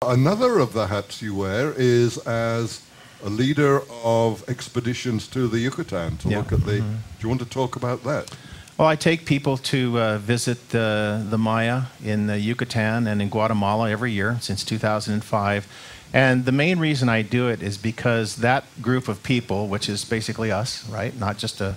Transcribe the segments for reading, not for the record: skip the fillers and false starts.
Another of the hats you wear is as a leader of expeditions to the Yucatan to look at the... Do you want to talk about that? Well, I take people to visit the Maya in the Yucatan and in Guatemala every year since 2005. And the main reason I do it is because that group of people, which is basically us, right? Not just a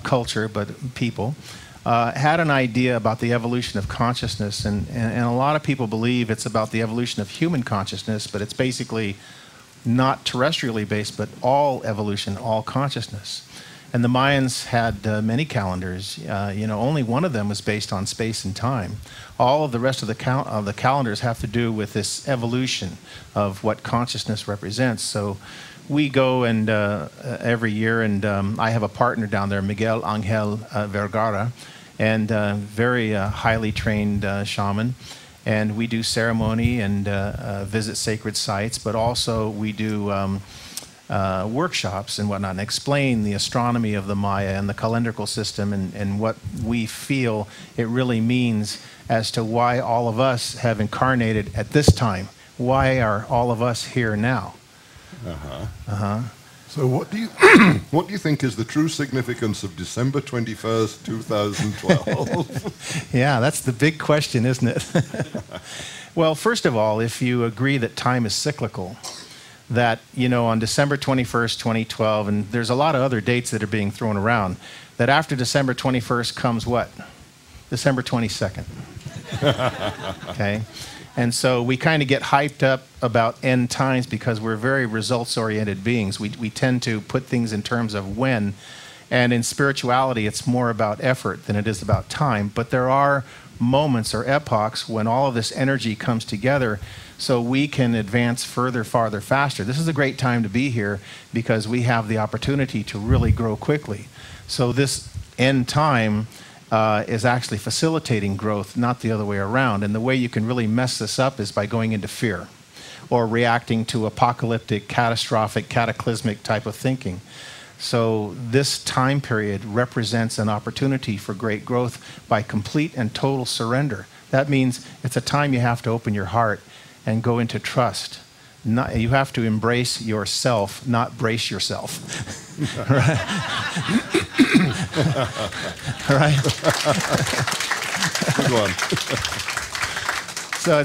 culture, but people, had an idea about the evolution of consciousness. And a lot of people believe it's about the evolution of human consciousness, but it's basically not terrestrially based, but all evolution, all consciousness. And the Mayans had many calendars. Only one of them was based on space and time. All of the rest of the calendars have to do with this evolution of what consciousness represents. So we go and every year, and I have a partner down there, Miguel Angel Vergara, and very highly trained shaman. And we do ceremony and visit sacred sites, but also we do workshops and whatnot, and explain the astronomy of the Maya and the calendrical system and what we feel it really means as to why all of us have incarnated at this time. Why are all of us here now? So what do you what do you think is the true significance of December 21st, 2012? Yeah, that's the big question, isn't it? Well, first of all, if you agree that time is cyclical, that, on December 21st, 2012, and there's a lot of other dates that are being thrown around, that after December 21st comes what? December 22nd. Okay? And so we kind of get hyped up about end times because we're very results-oriented beings. We tend to put things in terms of when, and in spirituality, it's more about effort than it is about time. But there are moments or epochs when all of this energy comes together so we can advance further, farther, faster. This is a great time to be here because we have the opportunity to really grow quickly. So this end time is actually facilitating growth, not the other way around. And the way you can really mess this up is by going into fear or reacting to apocalyptic, catastrophic, cataclysmic type of thinking. So this time period represents an opportunity for great growth by complete and total surrender. That means it's a time you have to open your heart and go into trust. You have to embrace yourself, not brace yourself. Right? Right? Good one. So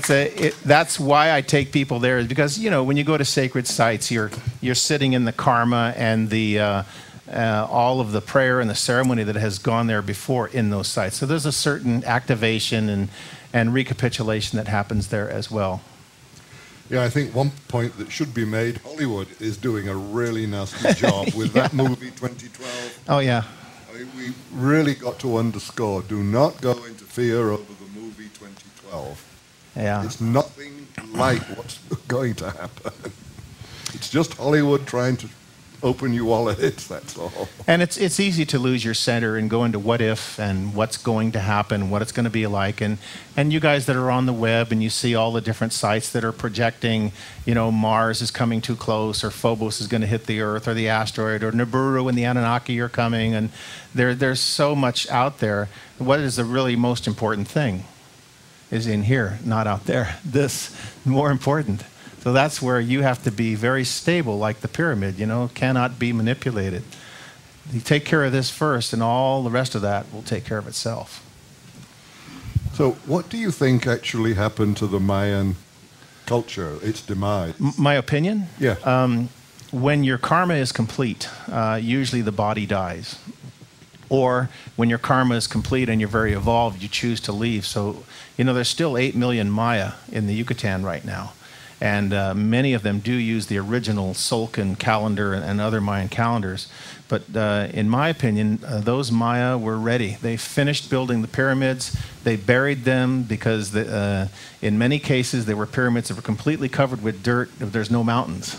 that's why I take people there, is because when you go to sacred sites, you're sitting in the karma and the all of the prayer and the ceremony that has gone there before in those sites. So there's a certain activation and recapitulation that happens there as well. Yeah, I think one point that should be made, Hollywood is doing a really nasty job with that movie 2012. Oh, yeah. I mean, we really got to underscore, do not go into fear over the movie 2012. Yeah. It's nothing like what's going to happen. It's just Hollywood trying to open you wallets, that's all. And it's easy to lose your center and go into what if and what's going to happen, what it's going to be like. And you guys that are on the web and you see all the different sites that are projecting, Mars is coming too close, or Phobos is going to hit the Earth, or the asteroid, or Nibiru and the Anunnaki are coming. And there's so much out there. What is the really most important thing is in here, not out there. This, more important. So that's where you have to be very stable, like the pyramid, cannot be manipulated. You take care of this first, and all the rest of that will take care of itself. So what do you think actually happened to the Mayan culture, its demise? My opinion? Yeah. When your karma is complete, usually the body dies. Or when your karma is complete and you're very evolved, you choose to leave. So, there's still 8 million Maya in the Yucatan right now. And many of them do use the original Tzolk'in calendar and other Mayan calendars. But in my opinion, those Maya were ready. They finished building the pyramids. They buried them because in many cases they were pyramids that were completely covered with dirt. There's no mountains.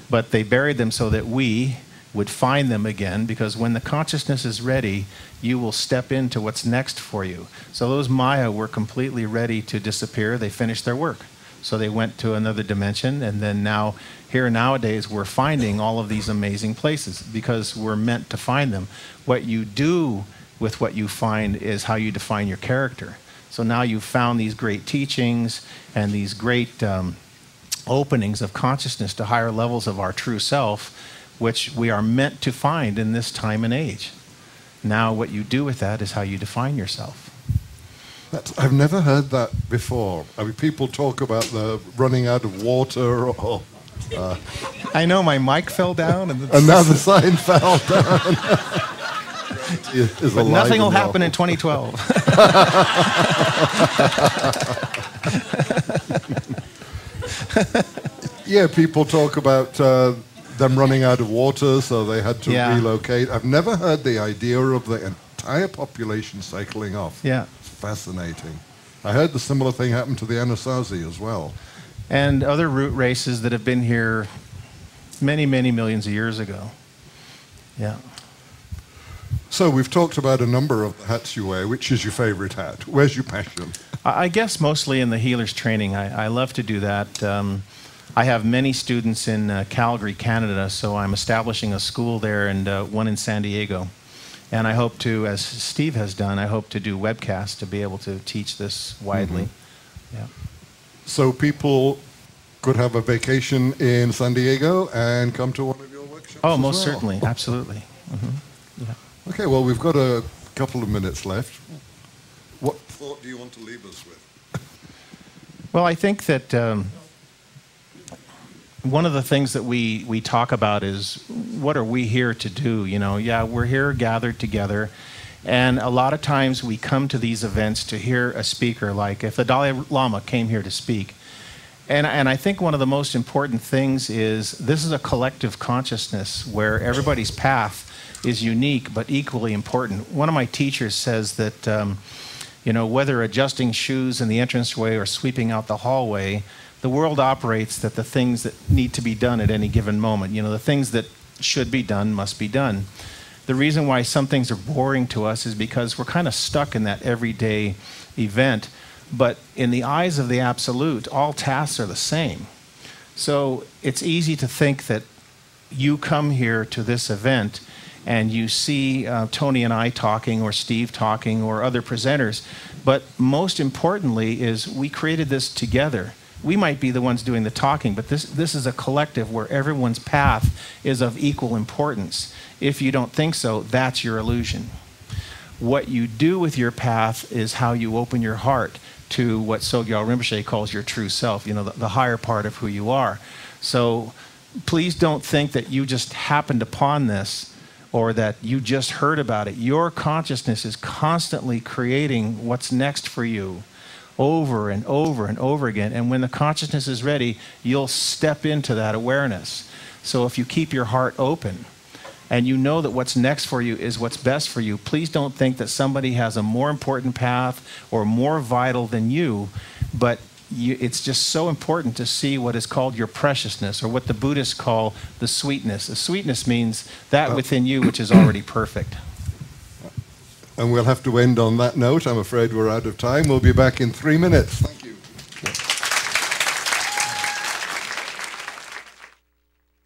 But they buried them so that we would find them again, because when the consciousness is ready, you will step into what's next for you. So those Maya were completely ready to disappear. They finished their work. So they went to another dimension, and then now, here nowadays, we're finding all of these amazing places because we're meant to find them. What you do with what you find is how you define your character. So now you've found these great teachings and these great openings of consciousness to higher levels of our true self, which we are meant to find in this time and age. Now what you do with that is how you define yourself. I've never heard that before. I mean, people talk about the running out of water or... I know my mic fell down. And now the sign fell down. But nothing will happen in 2012. Yeah, people talk about them running out of water, so they had to relocate. I've never heard the idea of the entire population cycling off. Yeah. It's fascinating. I heard the similar thing happened to the Anasazi as well. And other root races that have been here many, many millions of years ago. Yeah. So we've talked about a number of the hats you wear. Which is your favorite hat? Where's your passion? I guess mostly in the healer's training. I love to do that. I have many students in Calgary, Canada, so I'm establishing a school there and one in San Diego. And I hope to, as Steve has done, I hope to do webcasts to be able to teach this widely. Mm-hmm. Yeah. So people could have a vacation in San Diego and come to one of your workshops. Oh, most certainly. Absolutely. Mm-hmm. Yeah. Okay, well, we've got a couple of minutes left. What thought do you want to leave us with? Well, I think that one of the things that we talk about is what are we here to do? You know, yeah, we're here gathered together. And a lot of times we come to these events to hear a speaker, like if the Dalai Lama came here to speak. And I think one of the most important things is this is a collective consciousness where everybody's path is unique but equally important. One of my teachers says that, you know, whether adjusting shoes in the entranceway or sweeping out the hallway, the world operates that the things that need to be done at any given moment, you know, the things that should be done must be done. The reason why some things are boring to us is because we're kind of stuck in that everyday event. But in the eyes of the Absolute, all tasks are the same. So it's easy to think that you come here to this event and you see Tony and I talking or Steve talking or other presenters. But most importantly is we created this together. We might be the ones doing the talking, but this is a collective where everyone's path is of equal importance. If you don't think so, that's your illusion. What you do with your path is how you open your heart to what Sogyal Rinpoche calls your true self, you know, the higher part of who you are. So please don't think that you just happened upon this or that you just heard about it. Your consciousness is constantly creating what's next for you over and over and over again. And when the consciousness is ready, you'll step into that awareness. So if you keep your heart open, and you know that what's next for you is what's best for you, please don't think that somebody has a more important path or more vital than you, but it's just so important to see what is called your preciousness, or what the Buddhists call the sweetness. The sweetness means that within you which is already perfect. And we'll have to end on that note. I'm afraid we're out of time. We'll be back in 3 minutes.